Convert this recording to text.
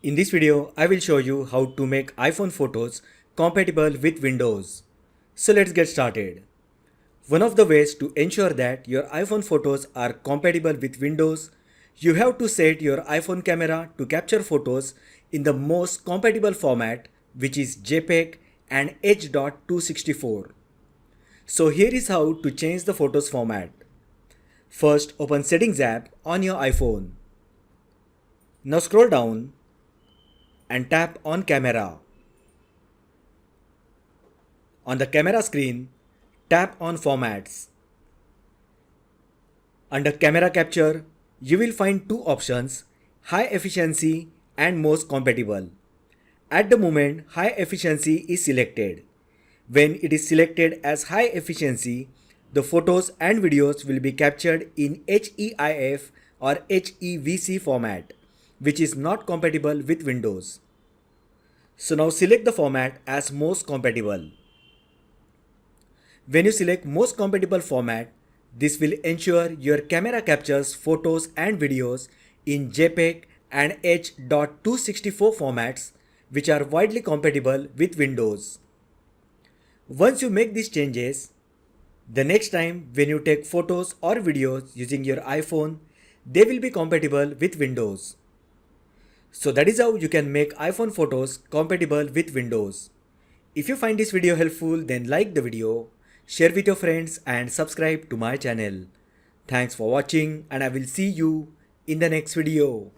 In this video, I will show you how to make iPhone photos compatible with Windows. So let's get started. One of the ways to ensure that your iPhone photos are compatible with Windows, you have to set your iPhone camera to capture photos in the most compatible format, which is JPEG and H.264. So here is how to change the photos format. First, open Settings app on your iPhone. Now scroll down and tap on Camera. On the camera screen, tap on Formats. Under Camera Capture, you will find two options, High Efficiency and Most Compatible. At the moment, High Efficiency is selected. When it is selected as High Efficiency, the photos and videos will be captured in HEIF or HEVC format, which is not compatible with Windows. So now select the format as Most Compatible. When you select Most Compatible format, this will ensure your camera captures photos and videos in JPEG and H.264 formats, which are widely compatible with Windows. Once you make these changes, the next time when you take photos or videos using your iPhone, they will be compatible with Windows. So that is how you can make iPhone photos compatible with Windows. If you find this video helpful, then like the video, share with your friends and subscribe to my channel. Thanks for watching and I will see you in the next video.